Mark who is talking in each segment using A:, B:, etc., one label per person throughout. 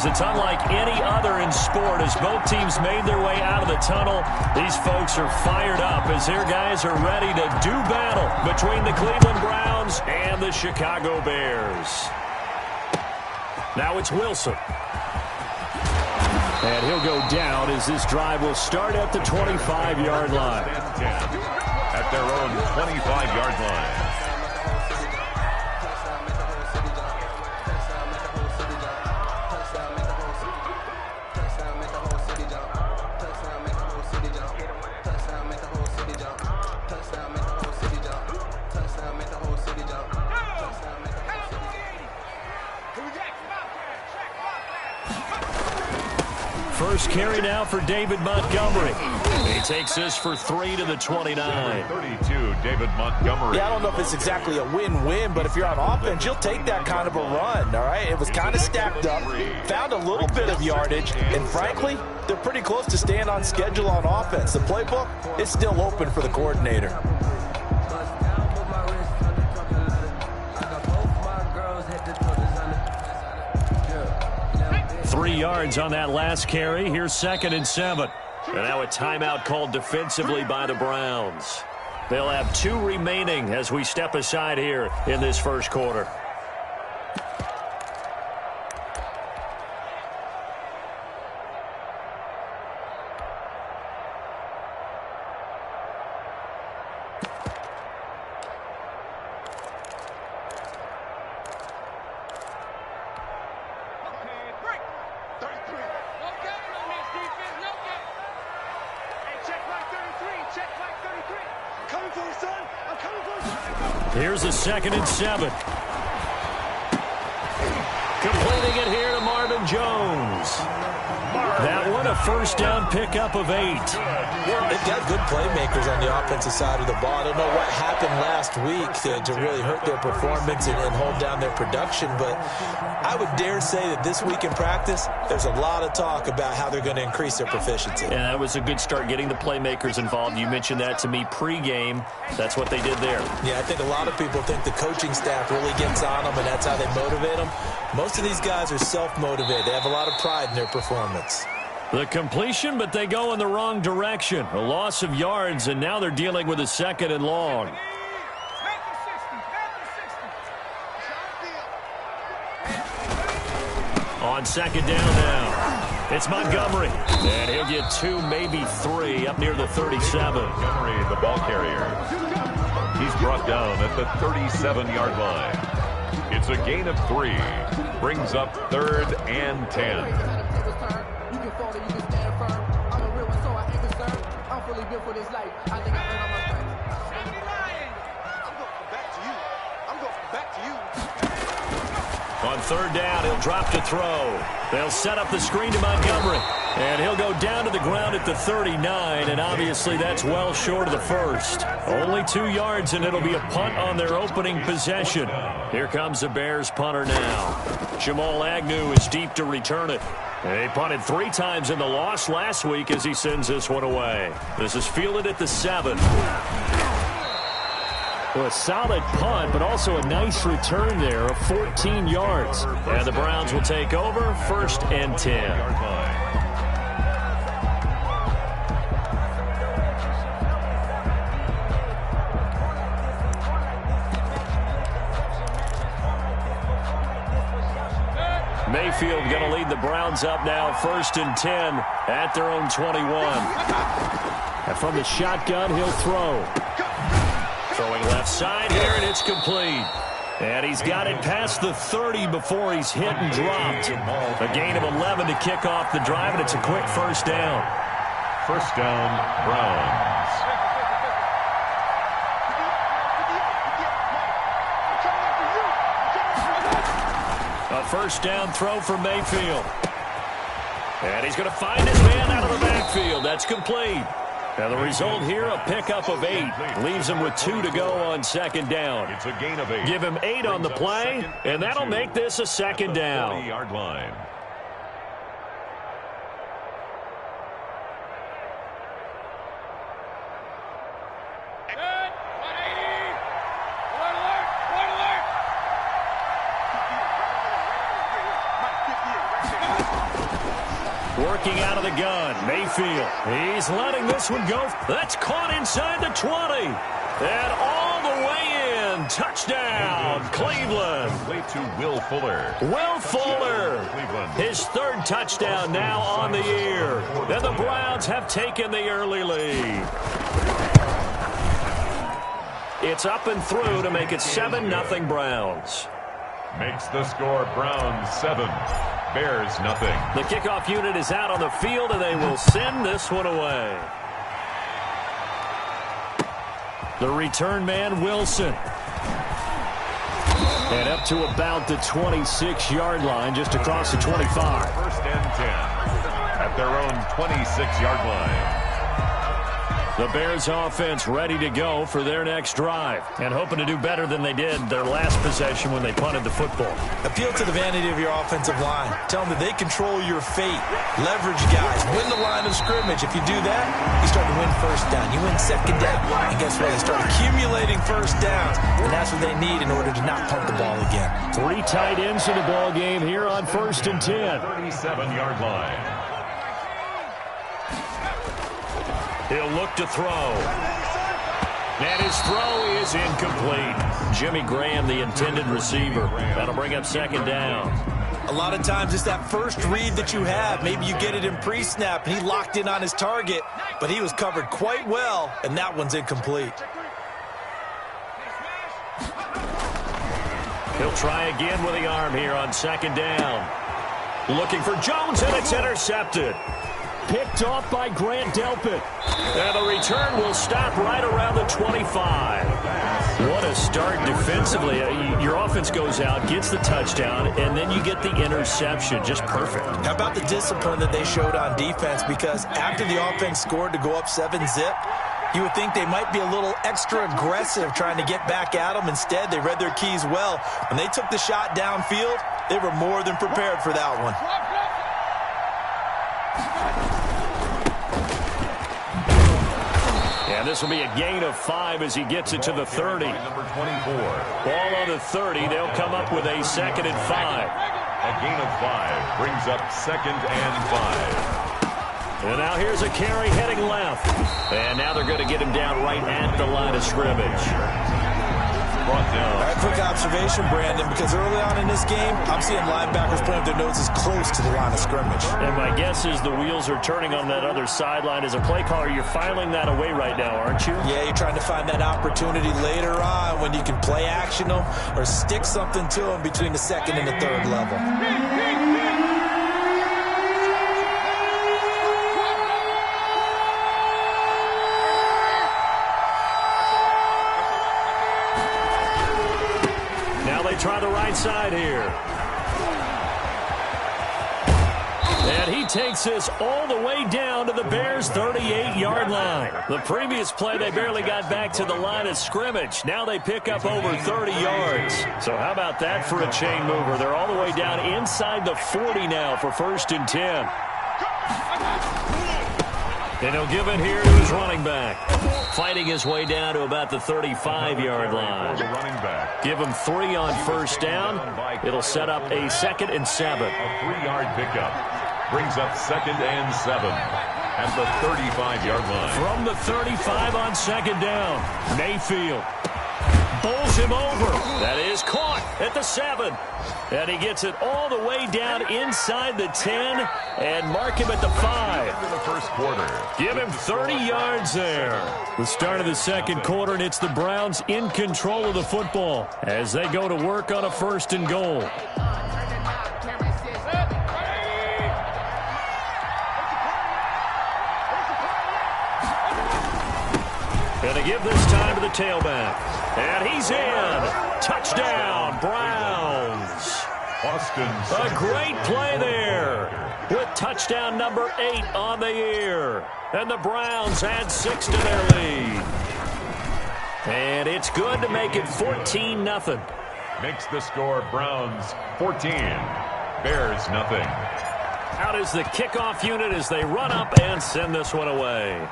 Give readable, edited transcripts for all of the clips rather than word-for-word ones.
A: It's unlike any other in sport. As both teams made their way out of the tunnel, these folks are fired up as their guys are ready to do battle between the Cleveland Browns and the Chicago Bears. Now it's Wilson. And he'll go down as this drive will start at the 25-yard line.
B: At their own 25-yard line.
A: First carry now for David Montgomery. He takes this for 3 to the 29.
B: 32, David Montgomery.
C: Yeah, I don't know if it's exactly a win-win, but if you're on offense, you'll take that kind of a run, all right? It was kind of stacked up, found a little bit of yardage, and frankly, they're pretty close to staying on schedule on offense. The playbook is still open for the coordinator.
A: 3 yards on that last carry. Here's 2nd and 7. And now a timeout called defensively by the Browns. They'll have 2 remaining as we step aside here in this first quarter. Here's a 2nd and 7. Completing it here to Marvin Jones. That one, a first down pickup of 8.
C: They've got good playmakers on the offensive side of the ball. I don't know what happened last week to really hurt their performance and hold down their production, but I would dare say that this week in practice, there's a lot of talk about how they're going to increase their proficiency.
A: Yeah, that was a good start getting the playmakers involved. You mentioned that to me pregame. That's what they did there.
C: Yeah, I think a lot of people think the coaching staff really gets on them, and that's how they motivate them. Most of these guys are self-motivated. They have a lot of pride in their performance.
A: The completion, but they go in the wrong direction. A loss of yards, and now they're dealing with a 2nd and long. On 2nd down now, it's Montgomery. And he'll get 2, maybe 3, up near the 37.
B: Montgomery, the ball carrier. He's brought down at the 37-yard line. It's a gain of 3. Brings up 3rd and 10.
A: On 3rd down, he'll drop to throw. They'll set up the screen to Montgomery. And he'll go down to the ground at the 39, and obviously that's well short of the first. Only 2 yards, and it'll be a punt on their opening possession. Here comes the Bears punter now. Jamal Agnew is deep to return it. And he punted 3 times in the loss last week as he sends this one away. This is fielded at the 7. Well, a solid punt, but also a nice return there of 14 yards. And the Browns will take over 1st and 10. Mayfield going to lead the Browns up now, 1st and 10 at their own 21. And from the shotgun, he'll throw. Throwing left side here, and it's complete. And he's got it past the 30 before he's hit and dropped. A gain of 11 to kick off the drive, and it's a quick first down.
B: First down, Browns.
A: A first down throw for Mayfield. And he's going to find his man out of the backfield. That's complete. And the result here, a pickup of 8. Leaves him with 2 to go on 2nd down.
B: It's a gain of 8.
A: Give him 8 on the play, and that'll make this a 2nd down.
B: 40-yard line.
A: Working out of the gun, Mayfield. He's letting this one go. That's caught inside the 20. And all the way in. Touchdown, Cleveland.
B: Play to Will Fuller.
A: Will Fuller. His third touchdown now on the year. And the Browns have taken the early lead. It's up and through to make it 7-0 Browns.
B: Makes the score Browns 7. Bears nothing.
A: The kickoff unit is out on the field, and they will send this one away. The return man, Wilson. And up to about the 26-yard line, just across the 25.
B: First and 10 at their own 26-yard line.
A: The Bears offense ready to go for their next drive and hoping to do better than they did their last possession when they punted the football.
C: Appeal to the vanity of your offensive line. Tell them that they control your fate. Leverage guys. Win the line of scrimmage. If you do that, you start to win first down. You win second down. And guess what? They start accumulating first downs. And that's what they need in order to not punt the ball again.
A: 3 tight ends in the ball game here on 1st and 10.
B: 37-yard line.
A: He'll look to throw. And his throw is incomplete. Jimmy Graham, the intended receiver. That'll bring up second down.
C: A lot of times it's that first read that you have. Maybe you get it in pre-snap, and he locked in on his target, but he was covered quite well, and that one's incomplete.
A: He'll try again with the arm here on second down. Looking for Jones, and it's intercepted. Picked off by Grant Delpit. And the return will stop right around the 25. What a start defensively. Your offense goes out, gets the touchdown, and then you get the interception. Just perfect.
C: How about the discipline that they showed on defense? Because after the offense scored to go up 7-zip, you would think they might be a little extra aggressive trying to get back at them. Instead, they read their keys well. When they took the shot downfield, they were more than prepared for that one.
A: And this will be a gain of 5 as he gets it to the 30.
B: Number 24.
A: Ball on the 30. They'll come up with a 2nd and 5.
B: A gain of 5 brings up 2nd and 5.
A: And now here's a carry heading left. And now they're going to get him down right at the line of scrimmage. Brought down.
C: A quick observation, Brandon, because early on in this game, I'm seeing linebackers putting their noses close to the line of scrimmage.
A: And my guess is the wheels are turning on that other sideline. As a play caller, you're filing that away right now, aren't you?
C: Yeah, you're trying to find that opportunity later on when you can play action them or stick something to them between the 2nd and the 3rd level.
A: Try the right side here. And he takes this all the way down to the Bears' 38-yard line. The previous play, they barely got back to the line of scrimmage. Now they pick up over 30 yards. So how about that for a chain mover? They're all the way down inside the 40 now for 1st and 10. And he'll give it here to his running back. Fighting his way down to about the 35-yard line. Give him 3 on 1st down. It'll set up a 2nd and 7.
B: A 3-yard pickup brings up 2nd and 7 at the 35-yard line.
A: From the 35 on 2nd down, Mayfield bowls him over. That is caught at the 7. And he gets it all the way down inside the 10 and mark him at the 5.
B: Into the first quarter.
A: Give him 30 yards there. The start of the 2nd quarter, and it's the Browns in control of the football as they go to work on a 1st and goal. Going to give this time to the tailback. And he's in. Touchdown, Browns. A great play there with touchdown number 8 on the year. And the Browns add 6 to their lead. And it's good to make it 14-0.
B: Makes the score Browns 14. Bears nothing.
A: Out is the kickoff unit as they run up and send this one away.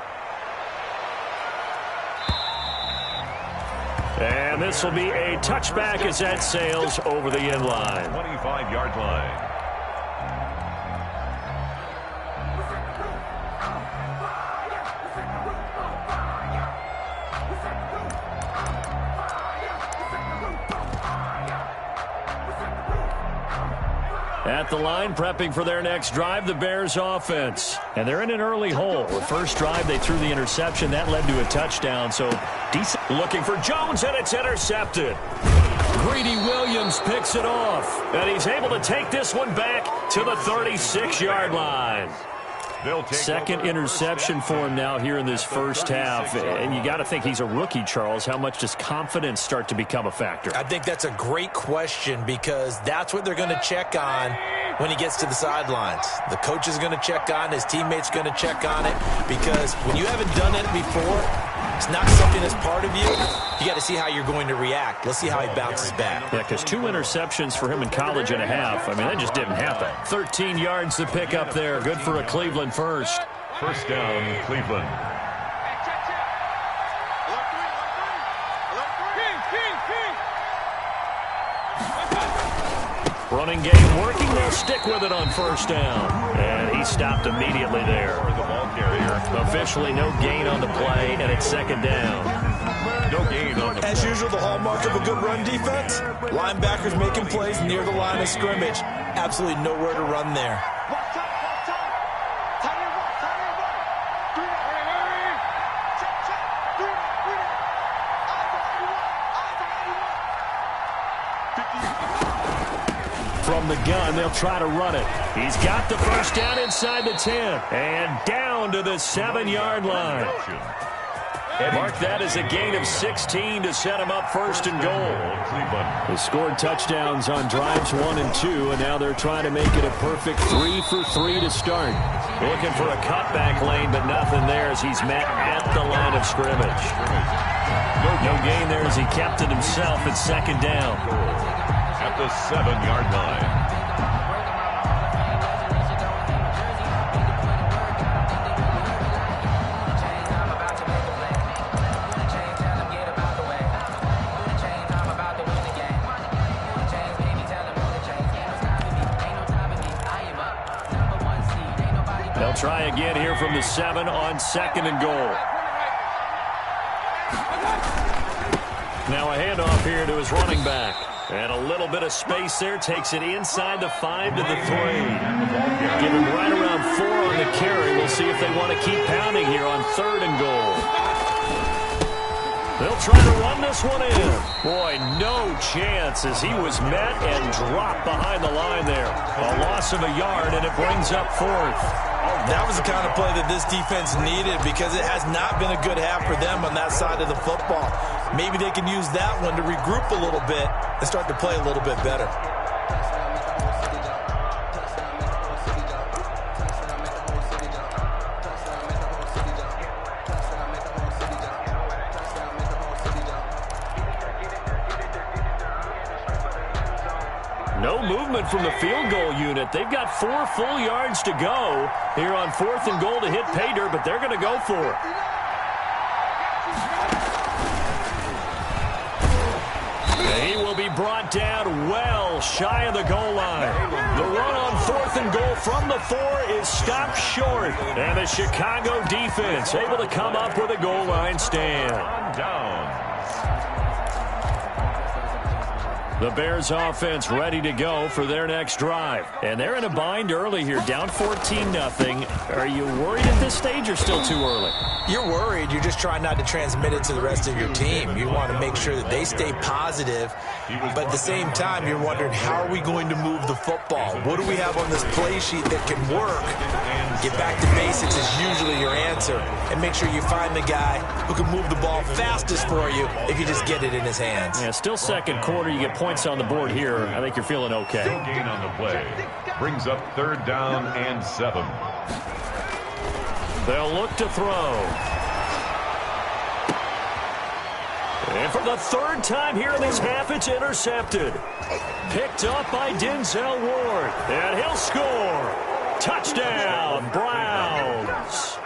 A: And this will be a touchback as that sails over the end line.
B: 25-yard line.
A: At the line, prepping for their next drive, the Bears offense. And they're in an early hole. The first drive, they threw the interception. That led to a touchdown. So decent. Looking for Jones, and it's intercepted. Greedy Williams picks it off. And he's able to take this one back to the 36-yard line. Second interception for him now here in this first half. And you got to think he's a rookie, Charles. How much does confidence start to become a factor?
C: I think that's a great question because that's what they're going to check on when he gets to the sidelines. The coach is going to check on, his teammates going to check on it, because when you haven't done it before, it's not something that's part of you. You got to see how you're going to react. Let's see how he bounces back.
A: Yeah, because 2 interceptions for him in college and a half. I mean, that just didn't happen. 13 yards to pick up there. Good for a Cleveland first.
B: First down, Cleveland.
A: Running game working. They'll stick with it on first down. And he stopped immediately there.
B: The ball carrier.
A: Officially no gain on the play, and it's second down.
B: No gain on the play.
C: As usual, the hallmark of a good run defense, linebackers making plays near the line of scrimmage. Absolutely nowhere to run there.
A: From the gun, they'll try to run it. He's got the first down inside the 10. And down to the 7-yard line. Mark that as a gain of 16 to set him up first and goal. They scored touchdowns on drives 1 and 2, and now they're trying to make it a perfect 3 for 3 to start. Looking for a cutback lane, but nothing there as he's met at the line of scrimmage. No gain there as he kept it himself at second down.
B: At the 7-yard line.
A: They'll try again here from the 7 on second and goal. Now a handoff here to his running back. And a little bit of space there. Takes it inside the 5 to the 3. Give him right around 4 on the carry. We'll see if they want to keep pounding here on third and goal. They'll try to run this one in. Boy, no chance as he was met and dropped behind the line there. A loss of a yard, and it brings up fourth.
C: That was the kind of play that this defense needed because it has not been a good half for them on that side of the football. Maybe they can use that one to regroup a little bit and start to play a little bit better.
A: No movement from the field goal unit. They've got 4 full yards to go here on fourth and goal to hit pay dirt, but they're going to go for it. He will be brought down well shy of the goal line. The run on fourth and goal from the 4 is stopped short. And the Chicago defense able to come up with a goal line stand.
B: Down.
A: The Bears offense ready to go for their next drive. And they're in a bind early here, down 14-0. Are you worried at this stage or still too early?
C: You're worried. You're just trying not to transmit it to the rest of your team. You want to make sure that they stay positive. But at the same time, you're wondering, how are we going to move the football? What do we have on this play sheet that can work? Get back to basics is usually your answer. And make sure you find the guy who can move the ball fastest for you if you just get it in his hands.
A: Yeah, still second quarter. You get points on the board here. I think you're feeling okay.
B: No gain on the play. Brings up third down and 7.
A: They'll look to throw. And for the third time here in this half, it's intercepted. Picked up by Denzel Ward. And he'll score. Touchdown, Browns.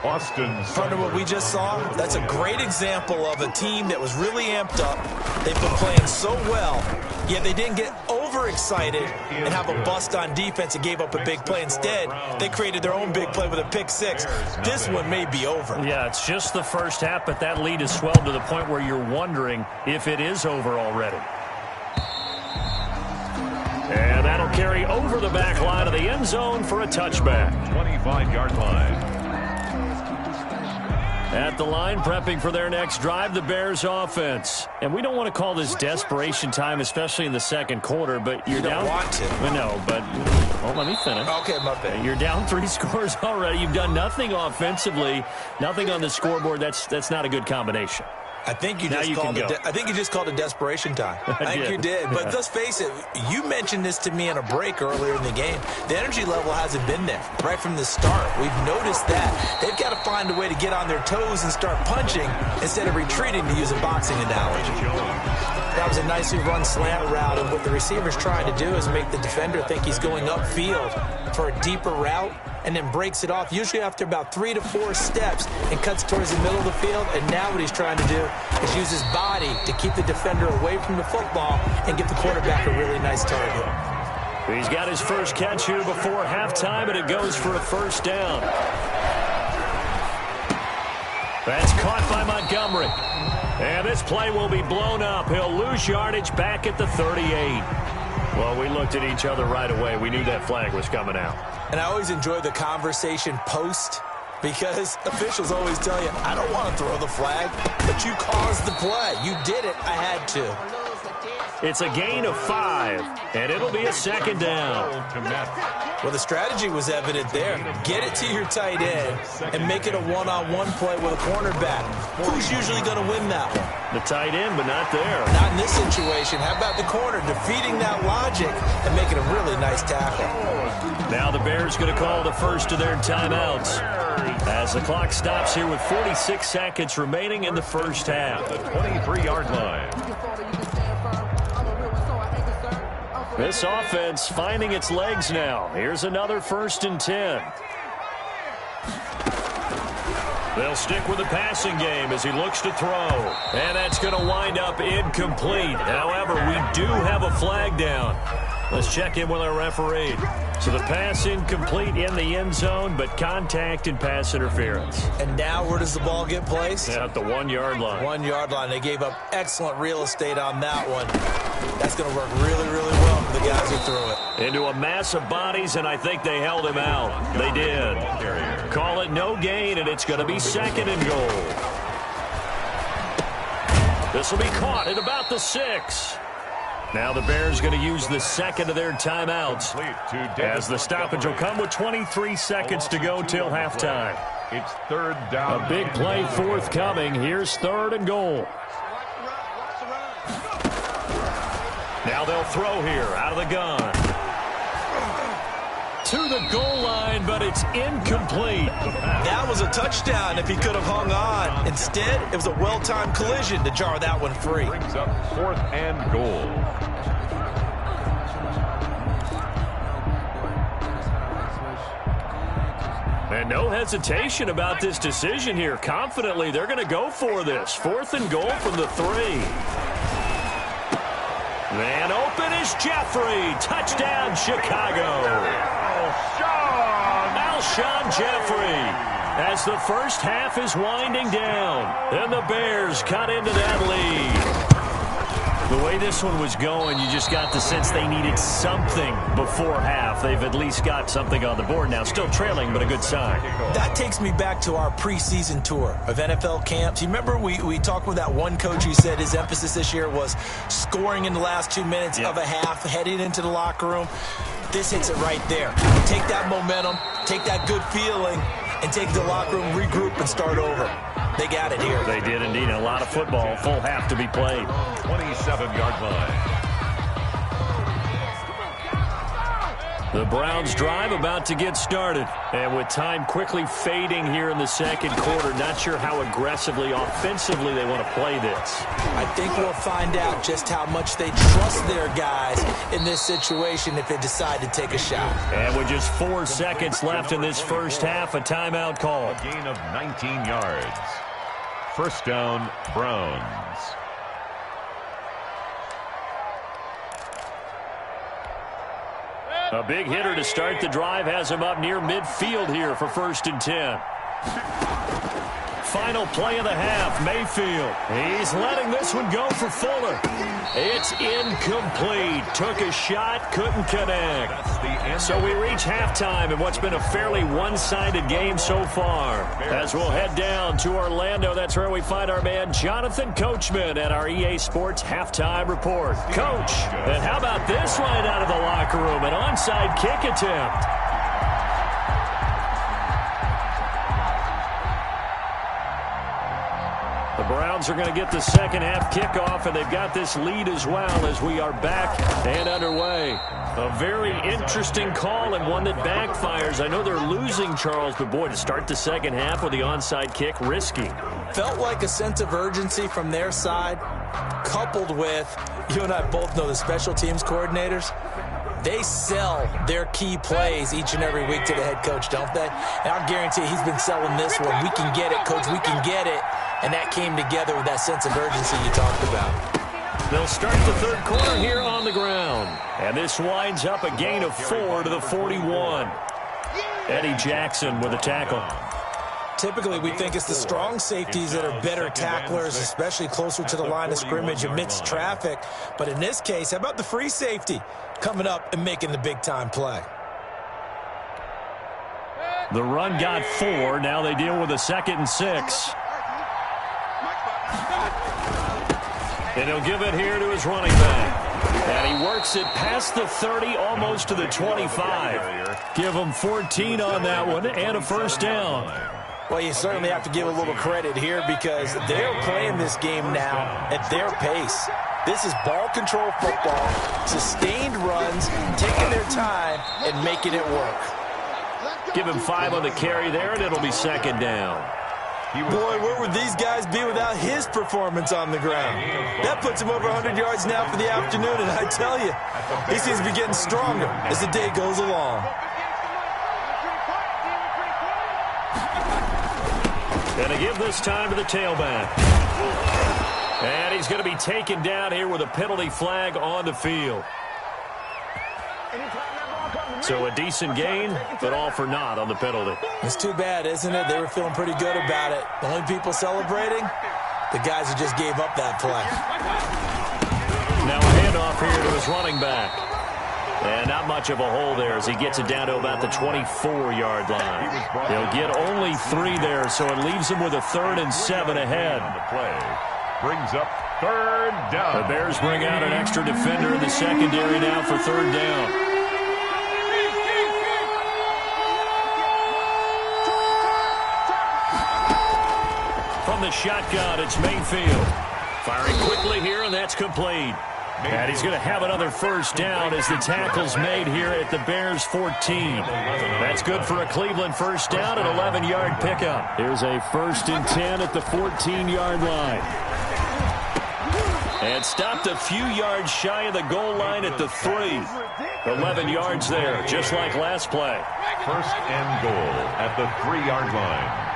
B: Austin.
C: Partner, what we just saw, that's a great example of a team that was really amped up. They've been playing so well, yet they didn't get overexcited and have a bust on defense and gave up a big play. Instead, they created their own big play with a pick 6. This one may be over.
A: Yeah, it's just the first half, but that lead has swelled to the point where you're wondering if it is over already. And that'll carry over the back line of the end zone for a touchback.
B: 25-yard line.
A: At the line, prepping for their next drive, the Bears offense. And we don't want to call this desperation time, especially in the second quarter, but you're down.
C: You don't want to.
A: No, but let me finish.
C: Okay, my bad.
A: You're down 3 scores already. You've done nothing offensively, nothing on the scoreboard. That's not a good combination.
C: I think you just called it desperation time. I think you did. But let's face it, you mentioned this to me in a break earlier in the game. The energy level hasn't been there right from the start. We've noticed that. They've got to find a way to get on their toes and start punching instead of retreating, to use a boxing analogy. That was a nicely run slant route, and what the receiver's trying to do is make the defender think he's going upfield for a deeper route, and then breaks it off, usually after about 3 to 4 steps, and cuts towards the middle of the field. And now what he's trying to do is use his body to keep the defender away from the football and give the quarterback a really nice target.
A: He's got his first catch here before halftime, and it goes for a first down. That's caught by Montgomery. And this play will be blown up. He'll lose yardage back at the 38. Well, we looked at each other right away. We knew that flag was coming out.
C: And I always enjoy the conversation post, because officials always tell you, I don't want to throw the flag, but you caused the play. You did it. I had to.
A: It's a gain of 5, and it'll be a second down.
C: Well, the strategy was evident there. Get it to your tight end and make it a one-on-one play with a cornerback. Who's usually going to win that one?
A: The tight end, but not there.
C: Not in this situation. How about the corner defeating that logic and making a really nice tackle?
A: Now the Bears going to call the first of their timeouts as the clock stops here with 46 seconds remaining in the first half.
B: The 23-yard line.
A: This offense finding its legs now. Here's another 1st and 10. They'll stick with the passing game as he looks to throw. And that's going to wind up incomplete. However, we do have a flag down. Let's check in with our referee. So the pass incomplete in the end zone, but contact and pass interference.
C: And now where does the ball get placed?
A: At the 1-yard line.
C: 1-yard line. They gave up excellent real estate on that one. That's going to work really, really well for the guys who threw it.
A: Into a mass of bodies, and I think they held him out. They did. Call it no gain, and it's going to be 2nd and goal. This will be caught at about the 6. Now the Bears going to use the second of their timeouts as the stoppage will come with 23 seconds to go till halftime.
B: It's 3rd down.
A: A big play forthcoming. Here's 3rd and goal. Now they'll throw here out of the gun. To the goal line, but it's incomplete.
C: That was a touchdown if he could have hung on. Instead, it was a well-timed collision to jar that one free.
B: Brings up 4th and goal.
A: And no hesitation about this decision here. Confidently, they're going to go for this. 4th and goal from the 3. Man open is Jeffrey. Touchdown, Chicago. Alshon Jeffrey. As the first half is winding down, and the Bears cut into that lead. The way this one was going, you just got the sense they needed something before half. They've at least got something on the board now. Still trailing, but a good sign.
C: That takes me back to our preseason tour of NFL camps. You remember we talked with that one coach who said his emphasis this year was scoring in the last 2 minutes of a half, heading into the locker room. This hits it right there. Take that momentum, take that good feeling, and take the locker room, regroup, and start over. They got it here.
A: They did indeed. A lot of football, full half to be played.
B: 27-yard line.
A: The Browns drive about to get started. And with time quickly fading here in the second quarter, not sure how aggressively, offensively they want to play this.
C: I think we'll find out just how much they trust their guys in this situation if they decide to take a shot.
A: And with just 4 seconds left in this first half, a timeout call.
B: A gain of 19 yards. First down, Browns.
A: A big hitter to start the drive has him up near midfield here for 1st and 10. Final play of the half, Mayfield. He's letting this one go for Fuller. It's incomplete. Took a shot, couldn't connect. So we reach halftime in what's been a fairly one-sided game so far. As we'll head down to Orlando, that's where we find our man Jonathan Coachman at our EA Sports Halftime Report. Coach, and how about this right out of the locker room? An onside kick attempt. The Browns are going to get the second half kickoff, and they've got this lead as well as we are back and underway. A very interesting call and one that backfires. I know they're losing, Charles, but boy, to start the second half with the onside kick, risky.
C: Felt like a sense of urgency from their side, coupled with, you and I both know the special teams coordinators, they sell their key plays each and every week to the head coach, don't they? And I guarantee he's been selling this one. We can get it, coach, we can get it. And that came together with that sense of urgency you talked about.
A: They'll start the third quarter here on the ground. And this winds up a gain of 4 to the 41. Eddie Jackson with a tackle.
C: Typically, we think it's the strong safeties that are better tacklers, especially closer to the line of scrimmage amidst traffic. But in this case, how about the free safety coming up and making the big-time play?
A: The run got 4. Now they deal with a 2nd and 6. And he'll give it here to his running back. And he works it past the 30, almost to the 25. Give him 14 on that one and a first down.
C: Well, you certainly have to give a little credit here because they're playing this game now at their pace. This is ball control football, sustained runs, taking their time and making it work.
A: Give him 5 on the carry there, and it'll be 2nd down.
C: Boy, where would these guys be without his performance on the ground? That puts him over 100 yards now for the afternoon, and I tell you, he seems to be getting stronger as the day goes along.
A: And to give this time to the tailback. And he's going to be taken down here with a penalty flag on the field. So a decent gain, but all for naught on the penalty.
C: It's too bad, isn't it? They were feeling pretty good about it. The only people celebrating, the guys who just gave up that play.
A: Now a handoff here to his running back. And not much of a hole there as he gets it down to about the 24-yard line. They'll get only 3 there, so it leaves him with a 3rd and 7 ahead.
B: The play brings up 3rd down.
A: The Bears bring out an extra defender in the secondary now for 3rd down. From the shotgun, it's Mayfield. Firing quickly here, and that's complete. And he's going to have another first down as the tackle's made here at the Bears 14. That's good for a Cleveland first down, an 11-yard pickup. Here's a 1st and 10 at the 14-yard line. And stopped a few yards shy of the goal line at the 3. 11 yards there, just like last play.
B: 1st and goal at the 3-yard line.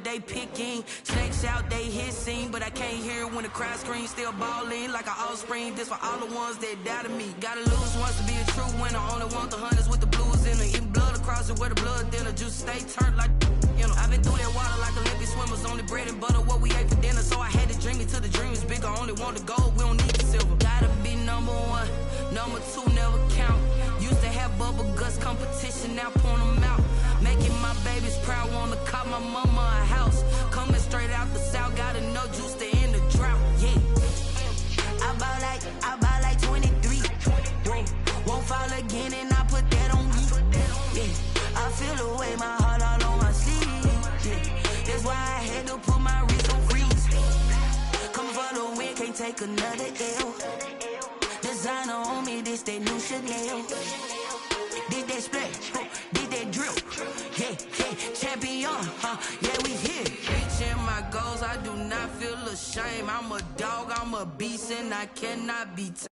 D: They picking snakes out, they hissing, but I can't hear when the crowd screams. Still balling like an offspring. This for all the ones that doubted me. Gotta lose once to be a true winner. Only want the hunters with the blues in it. Eating blood across it where the blood dinner. Juice stay turned like, you know. I've been through that water like Olympic swimmers. Only bread and butter what we ate for dinner. So I had to dream it till the dream is bigger. Only want the gold, we don't need the silver. Gotta be number 2 never count. Used to have bubble guts competition, now point them out. Making my babies proud, wanna call my mama a house. Coming straight out the south, got enough juice to end the drought. Yeah, I buy like 23. Won't fall again, and I put that on me. Yeah, I feel the way, my heart all on my sleeve. Yeah, that's why I had to put my wrist on freeze. Coming for the win, can't take another L. Designer on me, this that new Chanel. Did that split, did that drill. Yeah, champion, yeah, we here. Reaching my goals, I do not feel ashamed. I'm a dog, I'm a beast, and I cannot be tamed.